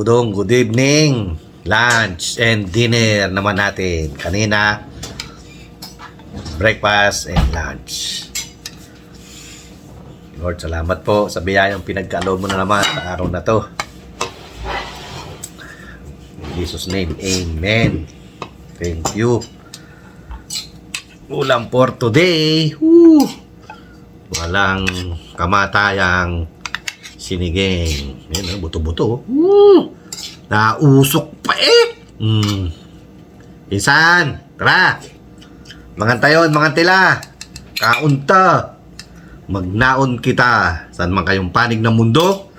Dudong, good evening. Lunch and dinner naman natin. Kanina, breakfast and lunch. Lord, salamat po sa biyayang pinagkaloob mo na naman sa araw na to. In Jesus' name, amen. Thank you. Ulam for today. Woo! Walang kamatayang siniging. Yan, buto-buto. Woo! Nausok pa eh. Insan, tara. Mangantayon, mangantila. Kaunta. Magnaon kita. Saan man kayong panig ng mundo.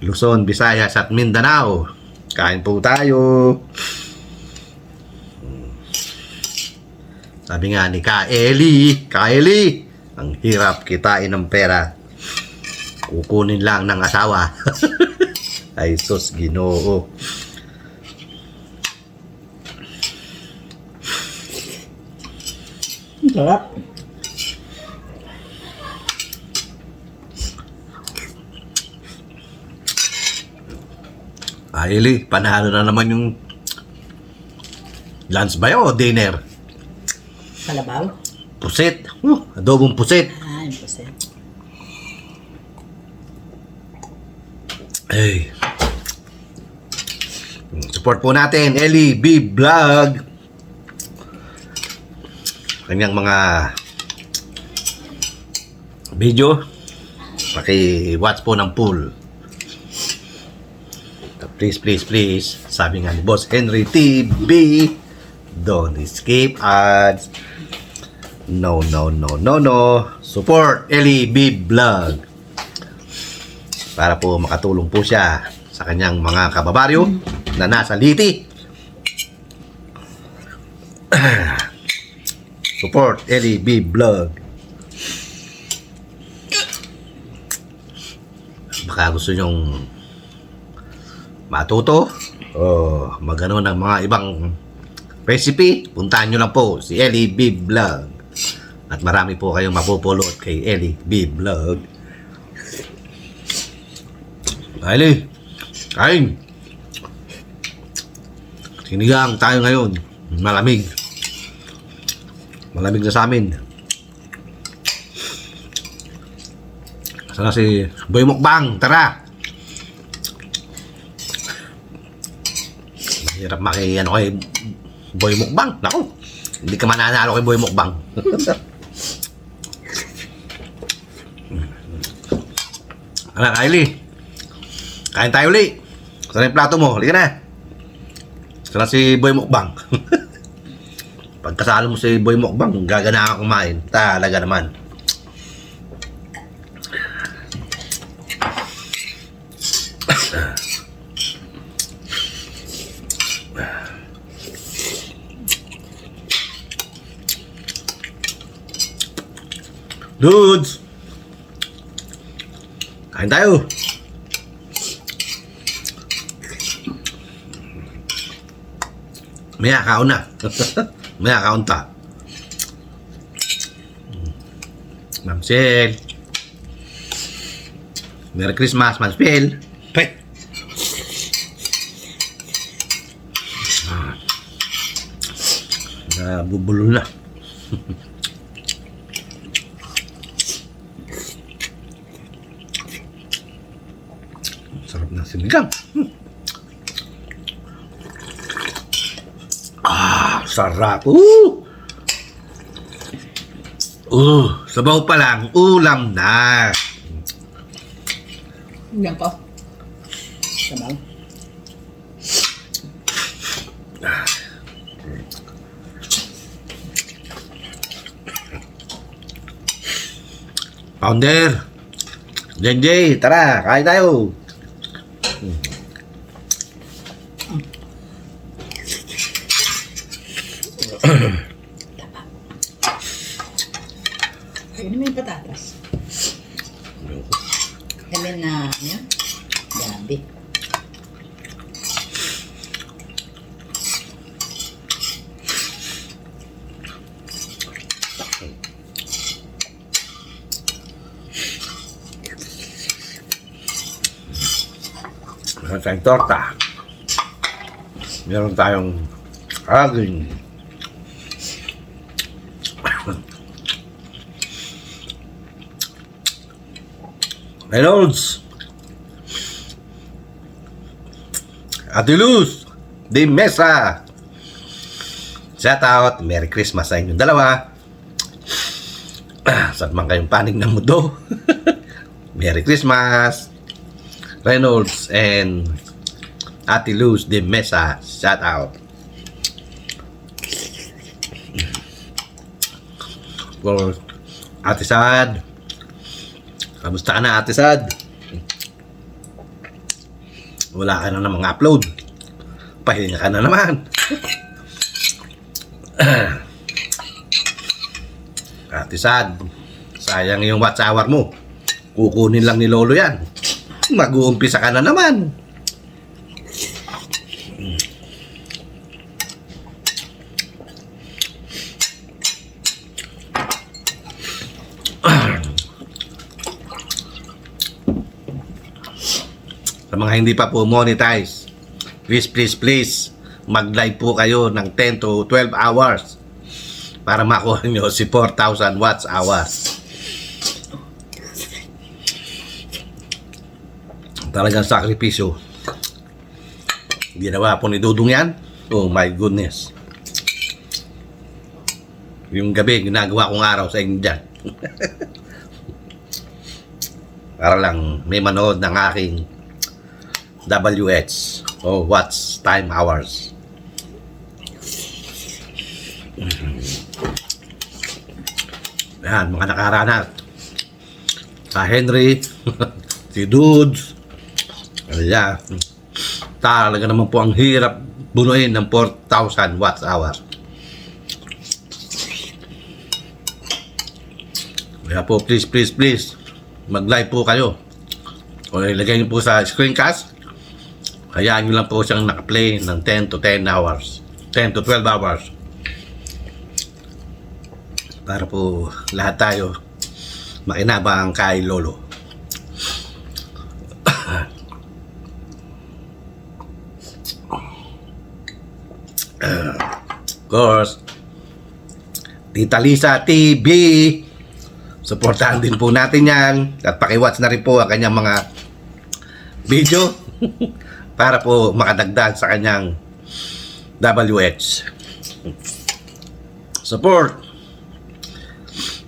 Luzon, Visayas at Mindanao. Kain po tayo. Sabi nga ni Kaeli, ang hirap kitain ng pera. Kukunin lang ng asawa. Ay sus, Ginoo. Sarap. Kaeli, panalo na naman yung lunch ba yun o dinner? Kalabaw. Pusit. Adobong pusit. Ah, yung puset. Hey. Support po natin Ellie B Vlog. Kanyang mga video. Paki-watch po ng full. Please. Sabi nga ni Boss Henry TV, don't skip ads. No. Support Ellie B Vlog. Para po makatulong po siya sa kanyang mga kababaryo na nasa Liti. Support Ellie B Vlog. Baka gusto nyong matuto o magano ng mga ibang recipe, puntahan nyo lang po si Ellie B Vlog. At marami po kayong mapupulot kay Ellie B Vlog. Ellie, kain. Sinigang tayo ngayon. Malamig. Malamig na sa amin. Sana si Boy Mukbang. Tara. Hirap ano kay Boy Mukbang. Naku, hindi ka mananalo kay Boy Mukbang. Ano, Kylie? Kain tayo ulit. Saan yung plato mo? Halika na. Saan si Boy Mukbang? Pagkasalo mo si Boy Mukbang, gagana ka kumain. Talaga naman. Dudes! Kain tayo! Maya kaon na. Maya kaon ta. Ma'am Sel. Merry Christmas, Ma'am Sel. Pe! Nabubulol na. Sarap na sinigang. Sarap. Sabaw pa lang, ulam na. Yan po. Sabaw. Founder, JJ, tara, kain tayo. Ayun naman yung patatas. Kami na, ano? Gabi. Meron tayong torta. Meron tayong aging Reynolds, Ate Luz de Mesa. Shout out, Merry Christmas sa inyong dalawa. Saan man kayong panig ng mundo. Merry Christmas, Reynolds and Ate Luz de Mesa. Shout out. For Ate Sad, kamusta ka na, Ate Sad? Wala ka na namang upload. Pahinga ka na naman. Ate Sad, sayang yung watch hour mo. Kukunin lang ni Lolo yan. Mag-uumpisa ka na naman. Sa mga hindi pa po monetize, please mag-live po kayo ng 10 to 12 hours para makuha nyo si 4,000 watts hours. Talagang sakripisyo. Ginawa po ni Dudong yan. Oh my goodness. Yung gabi, ginagawa kong araw sa inyo dyan. Para lang may manood ng aking WH o watch time hours. Yan, mga nakarana. Sa Henry, si Dudes. Ayan. Talaga naman po ang hirap bunuin ng 4,000 watts hour. Kaya po, please, mag-live po kayo. O ilagay niyo po sa screencast. Hayaan nyo lang po siyang nakaplay ng 10 to 10 hours. 10 to 12 hours. Para po lahat tayo makinabang kay Lolo. Of course, Tita Lisa TV. Supportahan din po natin yan. At pakiwatch na rin po ang kanyang mga video. Para po makadagdag sa kanyang WH. Support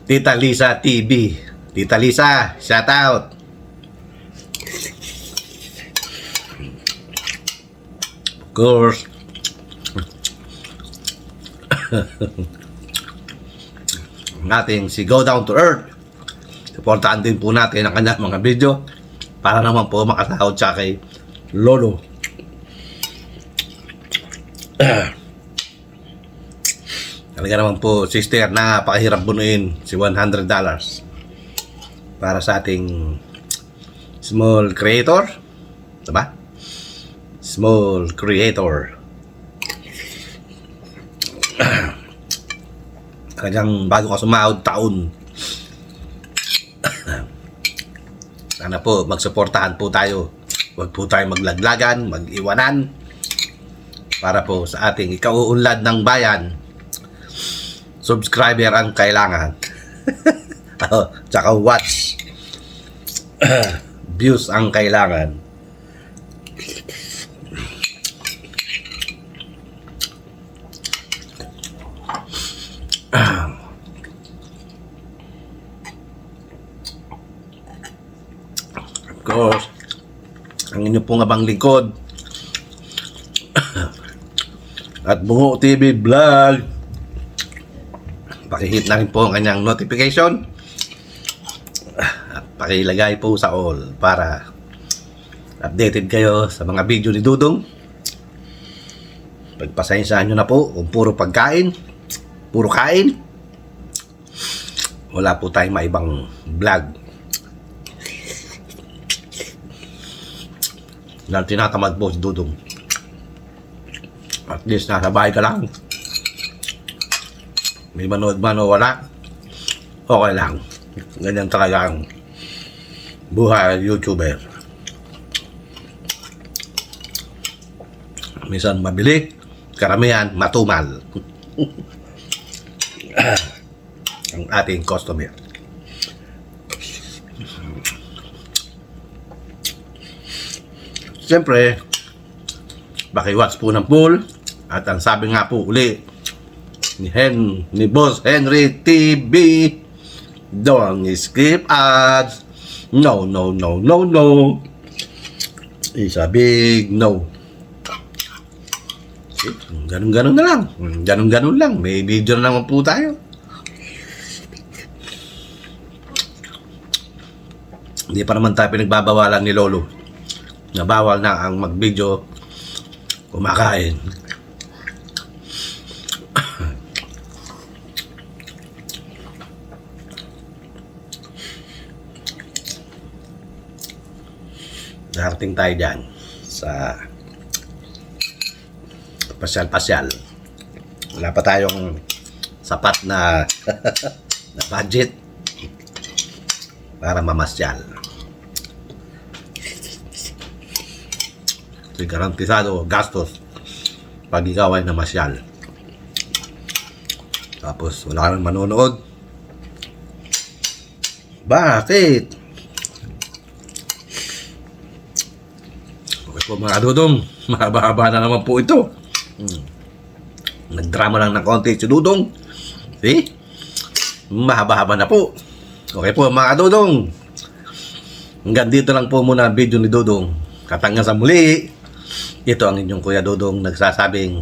Tita Lisa TV. Tita Lisa, shout out. Of course. Ang ating si Go Down to Earth. Supportahan din po natin ang kanyang mga video para naman po makasahod siya kay Lolo. Talaga naman po, sister, na pakahirap bunuin si $100 para sa ating small creator. Diba? Small creator. Talagang bago ka sumahod taon. Sana po, magsuportahan po tayo. Huwag po tayo maglaglagan, mag-iwanan. Para po sa ating ikauunlad ng bayan, subscriber ang kailangan. Tsaka watch. Views ang kailangan. Of course, ang inyo pong abang lingkod at Bungo TV Vlog, pakihit na rin po ang kanyang notification at pakilagay po sa all para updated kayo sa mga video ni Dudong. Pagpasensyahan nyo na po kung puro pagkain, puro kain. Wala po tayong maibang vlog. Dahil tinatamad po si Dudong. At least nasa bahay ka lang. May manood man o wala, okay lang. Ganyan talaga ang buhay YouTuber. Minsan mabili, karamihan matumal. Ang ating customer. Siyempre, pakiwatch po ng pool. At ang sabi nga po uli ni Boss Henry TV, don't skip ads. No, no, no, no, no. It's a big no. Ganun-ganun na lang. Ganun-ganun lang. May video na naman po tayo. Hindi pa naman tayo pinagbabawalan ni Lolo na bawal na ang mag-video kumakain. Darating tayo dyan sa pasyal-pasyal. Wala pa tayong sapat na na budget para mamasyal. So, garantisado gastos pag ikaw ay namasyal. Tapos wala kang manonood. Bakit? Okay po mga Dudong, mahaba-haba na naman po ito. Nagdrama lang ng konti si Dudong. See? Mahaba-haba na po. Okay po mga Dudong. Hanggang dito lang po muna ang video ni Dudong. Hanggang sa muli. Ito ang inyong Kuya Dudong nagsasabing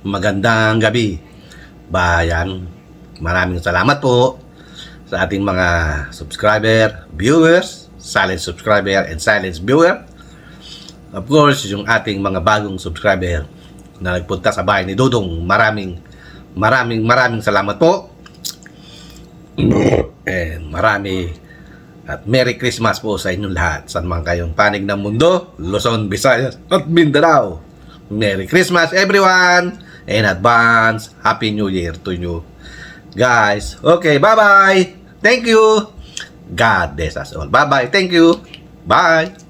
magandang gabi, bayan. Maraming salamat po sa ating mga subscriber, viewers, silent subscriber and silent viewer. Of course, yung ating mga bagong subscriber na nagpunta sa bahay ni Dudong. Maraming salamat po. And at Merry Christmas po sa inyong lahat. Saan man kayong panig ng mundo, Luzon, Visayas at Mindanao. Merry Christmas everyone! In advance, Happy New Year to you guys. Okay, bye-bye! Thank you! God bless us all. Bye-bye. Thank you. Bye!